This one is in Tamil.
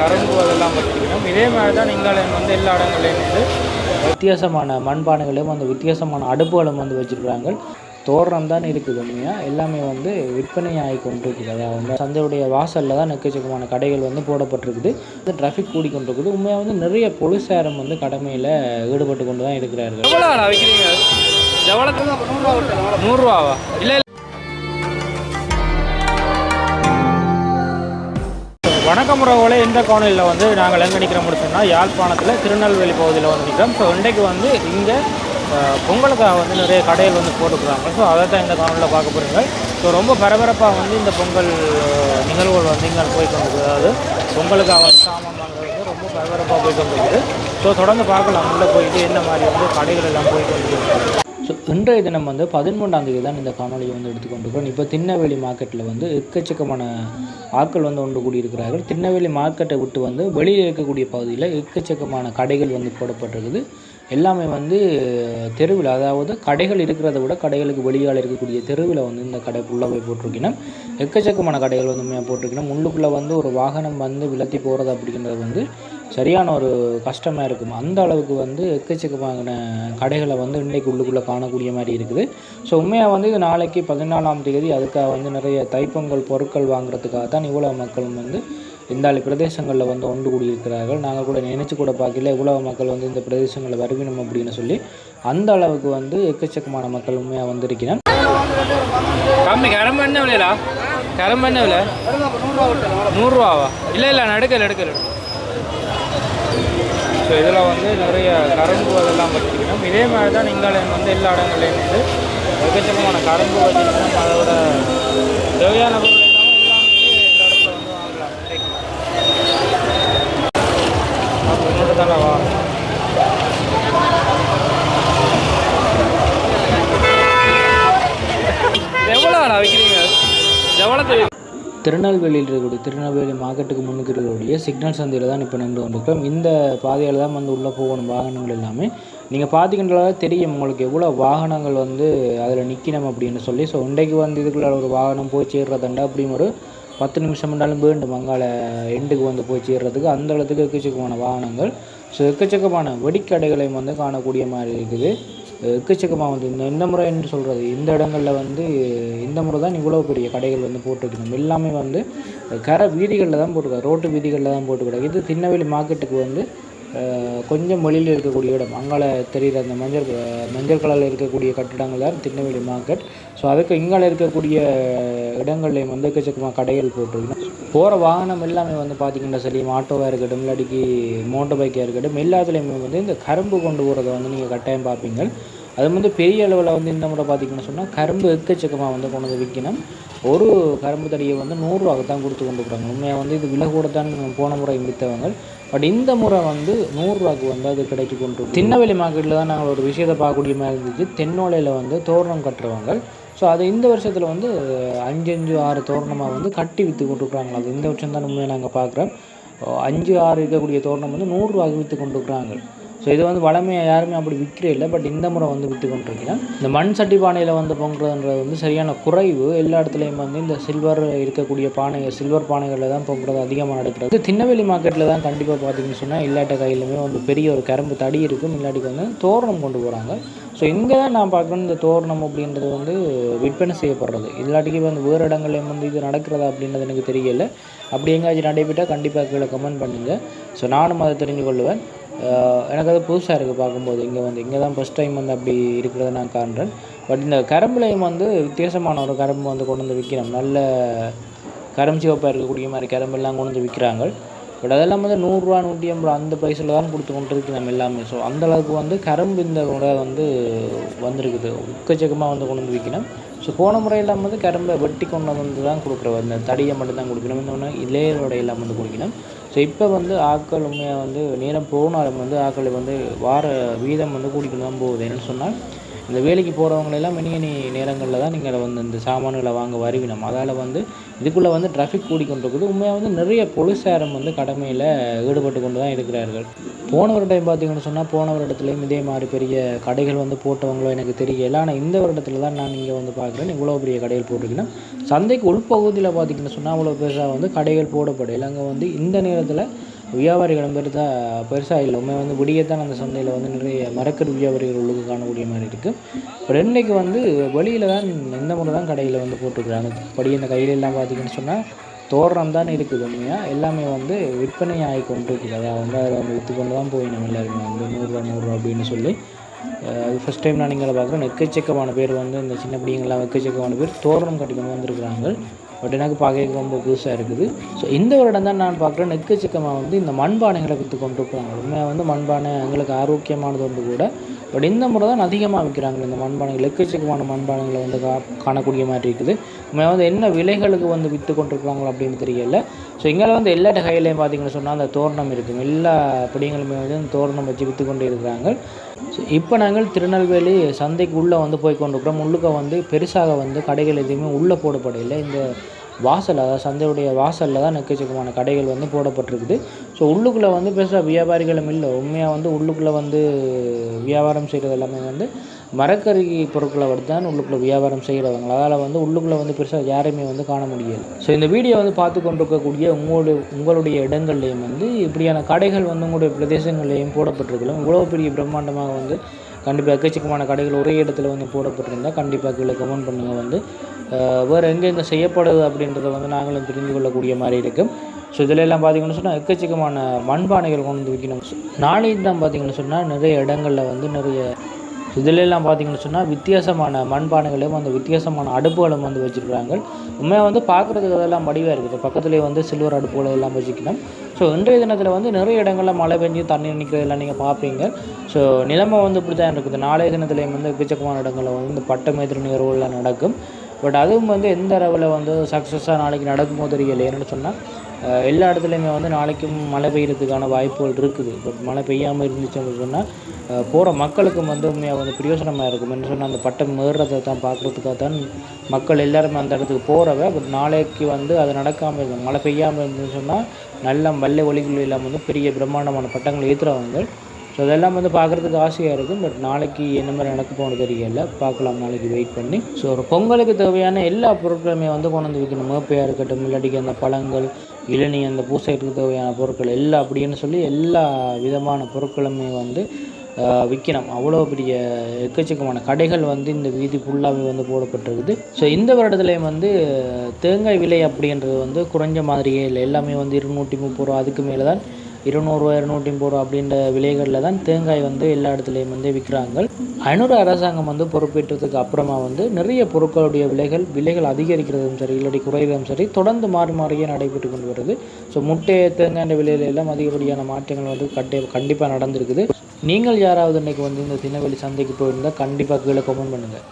கரும்பு அதெல்லாம் வச்சுருக்கணும். இதே மாதிரி தான் நீங்களும் வந்து எல்லா இடங்கள்லையும் வந்து வித்தியாசமான மண்பானைகளையும் அந்த வித்தியாசமான அடுப்புகளும் வந்து வச்சுருக்குறாங்க. தோரணம் தான் இருக்குது உண்மையாக எல்லாமே வந்து விற்பனை ஆகி கொண்டிருக்குது. அதாவது சந்தையுடைய வாசலில் தான் எக்கச்சக்கமான கடைகள் வந்து போடப்பட்டிருக்குது. டிராஃபிக் கூடி கொண்டிருக்குது. உண்மையாக வந்து நிறைய போலீஸாரும் வந்து கடமையில் ஈடுபட்டு கொண்டு தான் இருக்கிறார்கள். எவ்வளோ வைக்கிறீங்க? எவ்வளோக்கு? 100 இல்லை. வணக்கம் உறவுகளே, இந்த காணொலியில் வந்து நாங்கள் எங்கே நிற்கிறோம் முடிச்சோம்னா யாழ்ப்பாணத்தில் திருநெல்வேலி பகுதியில் வந்து நிற்கிறோம். ஸோ இன்றைக்கு வந்து இங்கே பொங்கலுக்காக வந்து நிறைய கடைகள் வந்து போட்டுக்கிறாங்க. ஸோ அதை தான் இந்த காணொலியில் பார்க்க போகிறீங்க. ஸோ ரொம்ப பரபரப்பாக வந்து இந்த பொங்கல் நிகழ்வுகள் வந்து இங்கே போய் கொண்டிருக்குது. அதாவது பொங்கலுக்காக வந்து சாமான் வாங்குறது வந்து ரொம்ப பரபரப்பாக போய் கொண்டிருக்குது. ஸோ தொடர்ந்து பார்க்கலாம் உள்ளே போயிட்டு என்ன மாதிரி வந்து கடைகள் எல்லாம் போய் கொண்டிருக்குது. ஸோ இன்றைய தினம் வந்து 13ஆம் தேதி தான் இந்த காணொலியை வந்து எடுத்துக்கொண்டிருக்கிறோம். இப்போ திருநெல்வேலி மார்க்கெட்டில் வந்து எக்கச்சக்கமான ஆட்கள் வந்து ஒன்று கூடியிருக்கிறார்கள். திருநெல்வேலி மார்க்கெட்டை விட்டு வந்து வெளியில் இருக்கக்கூடிய பகுதியில் எக்கச்சக்கமான கடைகள் வந்து போடப்பட்டிருக்குது. எல்லாமே வந்து தெருவில், அதாவது கடைகள் இருக்கிறத விட கடைகளுக்கு வெளியால் இருக்கக்கூடிய தெருவில் வந்து இந்த கடை உள்ளே போய் போட்டிருக்கணும். எக்கச்சக்கமான கடைகள் வந்து உண்மையாக போட்டிருக்கணும். உள்ளுக்குள்ளே வந்து ஒரு வாகனம் வந்து விலத்தி போகிறது அப்படிங்கிறது வந்து சரியான ஒரு கஷ்டமாக இருக்கும். அந்த அளவுக்கு வந்து எக்கச்சக்கமான கடைகளை வந்து இன்றைக்கு உள்ளுக்குள்ளே காணக்கூடிய மாதிரி இருக்குது. ஸோ உண்மையாக வந்து இது நாளைக்கு 14ஆம் தேதி அதுக்காக வந்து நிறைய தைப்பொங்கல் பொருட்கள் வாங்குறதுக்காக தான் இவ்வளோ மக்களும் வந்து இந்த பிரதேசங்களில் வந்து ஒன்று கூடியிருக்கிறார்கள். நாங்கள் கூட நினைச்சு கூட பார்க்கல இவ்வளோ மக்கள் வந்து இந்த பிரதேசங்களில் வருவினோம் அப்படின்னு சொல்லி. அந்த அளவுக்கு வந்து எக்கச்சக்கமான மக்கள் உண்மையாக வந்திருக்கிறேன். கம்மி கரம்பு என்ன விலையா? கரம்பு என்ன விலை? 100 இல்லை இல்லை எடுக்கல. ஸோ இதில் வந்து நிறைய கரும்பு அதெல்லாம் வச்சுருக்கணும். இதே மாதிரி தான் நீங்களும் வந்து எல்லா இடங்கள்லையும் வந்து எக்கச்சக்கமான கரும்பு வச்சுருக்கணும். அதோட தேவையான பொருள் தானவா? எவ்வளோ வைக்கிறீங்க? எவ்வளோ? திருநெல்வேலியில் இருக்கக்கூடிய திருநெல்வேலி மார்க்கெட்டுக்கு முன்னுக்கு இருக்கக்கூடிய சிக்னல் சந்தையில் தான் இப்போ நின்று கொண்டிருக்கோம். இந்த பாதையில் தான் வந்து உள்ளே போகணும் வாகனங்கள் எல்லாமே. நீங்கள் பார்த்திங்கன்றதால தெரியும் உங்களுக்கு எவ்வளோ வாகனங்கள் வந்து அதில் நிற்கணும் அப்படின்னு சொல்லி. ஸோ இன்றைக்கு வந்து இதுக்குள்ள ஒரு வாகனம் போய் சேர்றதுண்டா அப்படின்னு ஒரு 10 நிமிஷம் இருந்தாலும் வேண்டும் அங்கால எண்டுக்கு வந்து போய் சேர்றதுக்கு. அந்த அளவுக்கு எக்கச்சக்கமான வாகனங்கள். ஸோ எக்கச்சக்கமான வெடிக்கடைகளையும் வந்து காணக்கூடிய மாதிரி இருக்குது. எக்கச்சக்கமாக வந்து இந்த முறை என்று சொல்கிறது இந்த இடங்களில் வந்து இந்த முறை தான் இவ்வளோ பெரிய கடைகள் வந்து போட்டுருக்கணும். எல்லாமே வந்து கரை வீதிகளில் தான் போட்டுருக்காங்க, ரோட்டு வீதிகளில் தான் போட்டு கிடக்கு. இது திருநெல்வேலி மார்க்கெட்டுக்கு வந்து கொஞ்சம் வெளியில் இருக்கக்கூடிய இடம். அங்கால தெரிகிற அந்த மஞ்சள் கலரில் இருக்கக்கூடிய கட்டிடங்கள் தான் திருநெல்வேலி மார்க்கெட். ஸோ அதுக்கு இங்கால இருக்கக்கூடிய இடங்கள்லையும் வந்து எக்கச்சக்கமாக கடைகள் போட்டிருக்கணும். போகிற வாகனம் எல்லாமே வந்து பார்த்திங்கன்னா சரி, ஆட்டோவாக இருக்கட்டும் இல்லாட்டிக்கு மோட்டர் பைக்காக இருக்கட்டும் எல்லாத்துலேயுமே வந்து இந்த கரும்பு கொண்டு போகிறத வந்து நீங்கள் கட்டாயம் பார்ப்பீங்க. அது வந்து பெரிய அளவில் வந்து இந்த முறை பார்த்திங்கன்னு சொன்னால் கரும்பு எக்கச்சக்கமாக வந்து கொண்டு வந்து விற்கணும். ஒரு கரும்பு தடியை வந்து 100 தான் கொடுத்து கொண்டு போகிறாங்க. உண்மையாக வந்து இது விலை கூட தான் போன முறை விற்றவங்க. பட் இந்த முறை வந்து 100 வந்து அது கிடைச்சி கொண்டு. திருநெல்வேலி மார்க்கெட்டில் தான் நாங்கள் ஒரு விஷயத்தை பார்க்கக்கூடிய மாதிரி இருந்துச்சு. தென்னோலையில் வந்து தோரணம் கட்டுறவங்க. ஸோ அது இந்த வருஷத்தில் வந்து 5-6 தோரணமாக வந்து கட்டி விற்று கொண்டுருக்குறாங்களா. அது இந்த வருஷம் தான் உண்மையாக நாங்கள் பார்க்குறோம். 5-6 இருக்கக்கூடிய தோரணம் வந்து 100 விற்று கொண்டுருக்குறாங்க. ஸோ இது வந்து வளமையாக யாருமே அப்படி விற்கிறே இல்லை. பட் இந்த முறை வந்து விற்று கொண்டிருக்கிறேன். இந்த மண் சட்டி பானையில் வந்து பொங்குறதுன்றது வந்து சரியான குறைவு. எல்லா இடத்துலையும் வந்து இந்த சில்வர் இருக்கக்கூடிய சில்வர் பானைகளில் தான் பொங்குறது அதிகமாக நடக்கிறது. திருநெல்வேலி மார்க்கெட்டில் தான் கண்டிப்பாக பார்த்திங்கன்னு சொன்னால் இல்லாட்ட கையிலுமே வந்து பெரிய ஒரு கரும்பு தடி இருக்கும். இல்லாட்டிக்கு வந்து தோரணம் கொண்டு போகிறாங்க. ஸோ இங்கே தான் நான் பார்க்குறேன் இந்த தோரணம் அப்படின்றது வந்து விற்பனை செய்யப்படுறது. இல்லாட்டிக்கு வந்து வேறு இடங்கள்லையும் வந்து இது நடக்கிறதா அப்படின்றது எனக்கு தெரியலை. அப்படி எங்கேயாச்சும் நடைபெற்றால் கண்டிப்பாக கீழே கமெண்ட் பண்ணுங்கள். ஸோ நானும் அதை தெரிஞ்சு கொள்ளுவேன். எனக்கு அது புதுசாக இருக்குது பார்க்கும்போது. இங்கே தான் ஃபஸ்ட் டைம் வந்து அப்படி இருக்கிறத நான் காண்றேன். பட் இந்த கரும்புலையும் வந்து வித்தியாசமான ஒரு கரும்பு வந்து கொண்டு வந்து விற்கிறோம். நல்ல கரும்பு சிவப்பாக இருக்கக்கூடிய மாதிரி கரும்பெல்லாம் கொண்டு வந்து விற்கிறாங்க. பட் அதெல்லாம் வந்து 100 150 அந்த ப்ரைஸில் தான் கொடுத்து கொண்டு இருக்கு நம்ம எல்லாமே. ஸோ அந்தளவுக்கு வந்து கரும்பு இந்த முறை வந்து வந்திருக்குது. எக்கச்சக்கமாக வந்து கொண்டு வந்து விற்கணும். ஸோ போன முறையெல்லாம் வந்து கரும்பை வெட்டி கொண்டு வந்து தான் கொடுக்குறோம். அந்த தடியை மட்டும் தான் கொடுக்கணும். இந்த இலையோட எல்லாம் வந்து கொடுக்கணும். ஸோ இப்போ வந்து ஆட்கள் உண்மையாக வந்து நேரம் போனாலும் வந்து ஆட்களை வந்து வார வீதம் வந்து கூட்டிகிட்டு தான் போகுது. என்னென்னு சொன்னால் இந்த வேலைக்கு போகிறவங்களெல்லாம் மணி நேரங்களில் தான் நீங்கள் வந்து இந்த சாமான்களை வாங்க வருவினோம். அதால் வந்து இதுக்குள்ளே வந்து டிராஃபிக் கூடிக்கொண்டிருக்குது. உண்மையாக வந்து நிறைய போலீஸாரும் வந்து கடமையில் ஈடுபட்டு கொண்டு தான் இருக்கிறார்கள். போன வருடம் பார்த்தீங்கன்னு சொன்னால் போன வருடத்துலேயும் இதே மாதிரி பெரிய கடைகள் வந்து போட்டவங்களோ எனக்கு தெரியல. ஆனால் இந்த வருடத்தில் தான் நான் இங்கே வந்து பார்க்குறேன் இவ்வளோ பெரிய கடைகள் போட்டிருக்கீங்கன்னா. சந்தைக்கு உள்பகுதியில் பார்த்திங்கன்னு சொன்னால் அவ்வளோ பெருசாக வந்து கடைகள் போடப்படையில் அங்கே வந்து இந்த நேரத்தில் வியாபாரிகளும் பெருசாக இல்லை. உண்மை வந்து விடியத்தான் அந்த சந்தையில் வந்து நிறைய மரக்கறி வியாபாரிகள் உள்ளுக்கு காணக்கூடிய மாதிரி இருக்குது. பட் இன்றைக்கு வந்து வெளியில் தான் இந்த முறை தான் கடையில் வந்து போட்டுருக்குறாங்க. படி இந்த கையிலெல்லாம் பார்த்திங்கன்னு சொன்னால் தோரணம் தான் இருக்குது. உண்மையாக எல்லாமே வந்து விற்பனை ஆகி கொண்டு இருக்குது. அதாவது வந்து அதை வந்து விற்று கொண்டு தான் போய் நம்ம எல்லாருமே வந்து 100 ரூபா அப்படின்னு சொல்லி அது ஃபஸ்ட் டைம் நான் நீங்களை பார்க்குறேன். எக்கச்சக்கமான பேர் வந்து இந்த சின்ன பிள்ளைங்கள்லாம் எக்கச்சக்கமான பேர் தோரணம் கட்டி கொண்டு வந்துருக்குறாங்க. பட் எனக்கு பார்க்க ரொம்ப புதுசாக இருக்குது. ஸோ இந்த வருடம் தான் நான் பார்க்குறேன் எக்கச்சக்கமாக வந்து இந்த மண்பானைகளை விற்று கொண்டு இருக்கிறாங்க. உண்மையாக வந்து மண்பானை எங்களுக்கு ஆரோக்கியமானது ஒன்று கூட. பட் இந்த முறை தான் அதிகமாக விற்கிறாங்க இந்த மண்பானைகள். எக்கச்சக்கமான மண்பானைகளை வந்து காணக்கூடிய மாதிரி இருக்குது. உண்மையாக வந்து என்ன விலைகளுக்கு வந்து விற்று கொண்டிருக்கிறாங்களோ அப்படின்னு தெரியல. ஸோ இங்கே வந்து எல்லா கையிலையும் பார்த்திங்கன்னு சொன்னால் அந்த தோரணம் இருக்குது. எல்லா பிடிங்களுமே வந்து அந்த தோரணம் வச்சு விற்று கொண்டு இருக்கிறாங்க. ஸோ இப்போ நாங்கள் திருநெல்வேலி சந்தைக்கு உள்ளே வந்து போய் கொண்டிருக்கிறோம். உள்ளுக்க வந்து பெருசாக வந்து கடைகள் எதுவுமே உள்ளே போடப்படையில் இந்த வாசல், அதாவது சந்தையுடைய வாசலில் தான் எக்கச்சக்கமான கடைகள் வந்து போடப்பட்டிருக்குது. ஸோ உள்ளுக்குள்ளே வந்து பெருசாக வியாபாரிகளும் இல்லை. உண்மையாக வந்து உள்ளுக்குள்ளே வந்து வியாபாரம் செய்கிறது எல்லாமே வந்து மரக்கறி பொருட்களை வச்சு தான் உள்ளுக்குள்ளே வியாபாரம் செய்கிறவங்க. அதால் வந்து உள்ளுக்குள்ளே வந்து பெருசாக யாரையுமே வந்து காண முடியாது. ஸோ இந்த வீடியோ வந்து பார்த்து கொண்டிருக்கக்கூடிய உங்களுடைய இடங்கள்லேயும் வந்து இப்படியான கடைகள் வந்து உங்களுடைய பிரதேசங்கள்லேயும் போடப்பட்டிருக்கலாம். இவ்வளோ பெரிய பிரம்மாண்டமாக வந்து கண்டிப்பாக எக்கச்சக்கமான கடைகள் ஒரே இடத்துல வந்து போடப்பட்டிருந்தால் கண்டிப்பாக கீழே கமெண்ட் பண்ணுங்கள். வந்து வேறு எங்கெங்கே செய்யப்படுது அப்படின்றத வந்து நாங்களும் தெரிந்து கொள்ளக்கூடிய மாதிரி இருக்கும். ஸோ இதில் எல்லாம் பார்த்திங்கன்னு சொன்னால் எக்கச்சக்கமான மண்பானைகள் கொண்டு வந்து விற்கணும். நாளைக்கு தான் பார்த்திங்கன்னு சொன்னால் நிறைய இடங்களில் வந்து நிறைய இதிலெல்லாம் பார்த்திங்கன்னு சொன்னால் வித்தியாசமான மண்பானைகளையும் அந்த வித்தியாசமான அடுப்புகளும் வந்து வச்சுருக்காங்க. உண்மையாக வந்து பார்க்குறதுக்கு அதெல்லாம் வடிவாக இருக்குது. பக்கத்துலேயே வந்து சில்வர் அடுப்புகளை எல்லாம் வச்சுக்கணும். ஸோ இன்றைய தினத்தில் வந்து நிறைய இடங்களில் மழை பெஞ்சு தண்ணி நிற்கிறதெல்லாம் நீங்கள் பார்ப்பீங்க. ஸோ நிலைமை வந்து இப்படி தான் இருக்குது. நாளைய தினத்துலேயும் வந்து எக்கச்சக்கமான இடங்களில் வந்து இந்த பட்டமேதிரி நிகழ்வுகள்லாம் நடக்கும். பட் அதுவும் வந்து எந்த அளவில் வந்து சக்ஸஸாக நாளைக்கு நடக்குமோ தெரியல. என்னென்னு சொன்னால் எல்லா இடத்துலையுமே வந்து நாளைக்கும் மழை பெய்யறதுக்கான வாய்ப்புகள் இருக்குது. பட் மழை பெய்யாமல் இருந்துச்சுன்னு சொன்னால் போகிற மக்களுக்கும் வந்து உண்மையாக வந்து பிரயோசனமாக இருக்கும். என்ன சொன்னால் அந்த பட்டம் ஏறுறதை தான் பார்க்குறதுக்காக தான் மக்கள் எல்லாருமே அந்த இடத்துக்கு போகிறவ. பட் நாளைக்கு வந்து அது நடக்காமல் இருக்கும். மழை பெய்யாமல் இருந்துன்னு சொன்னால் நல்ல வெள்ளை ஒளிகள் இல்லாமல் வந்து பெரிய பிரம்மாண்டமான பட்டங்களை ஏற்றுறவங்க. ஸோ அதெல்லாம் வந்து பார்க்குறதுக்கு ஆசையாக இருக்கும். பட் நாளைக்கு என்ன மாதிரி நடக்க போகணும் தெரியல. பார்க்கலாம் நாளைக்கு வெயிட் பண்ணி. ஸோ ஒரு பொங்கலுக்கு தேவையான எல்லா பொருட்களுமே வந்து கொண்டு வந்து விற்கணும். மேப்பையாக இருக்கட்டும், இல்லாட்டிக்கு அந்த பழங்கள், இளநீ, அந்த பூசைக்கு தேவையான பொருட்கள் எல்லாம் அப்படின்னு சொல்லி எல்லா விதமான பொருட்களுமே வந்து விற்கணும். அவ்வளோ பெரிய எக்கச்சக்கமான கடைகள் வந்து இந்த வீதி ஃபுல்லாகவே வந்து போடப்பட்டிருக்குது. ஸோ இந்த வருடத்துலேயும் வந்து தேங்காய் விலை அப்படின்றது வந்து குறைஞ்ச மாதிரியே இல்லை. எல்லாமே வந்து 230 ரூபா, அதுக்கு மேலே தான் 200 ரூபா 250 ரூபா அப்படின்ற விலைகளில் தான் தேங்காய் வந்து எல்லா இடத்துலையும் வந்து விற்கிறாங்க. அரசாங்கம் வந்து பொறுப்பேற்றதுக்கு அப்புறமா வந்து நிறைய பொருட்களுடைய விலைகள் அதிகரிக்கிறதும் சரி இல்லாட்டி குறைவதும் சரி தொடர்ந்து மாறியே நடைபெற்று கொண்டு வருது. ஸோ முட்டை, தேங்காய் விலையில எல்லாம் அதிகப்படியான மாற்றங்கள் வந்து கண்டிப்பாக நடந்திருக்குது. நீங்கள் யாராவது இன்றைக்கி வந்து இந்த திருநெல்வேலி சந்தைக்கு போயிருந்தால் கண்டிப்பாக கீழே கமெண்ட் பண்ணுங்கள்.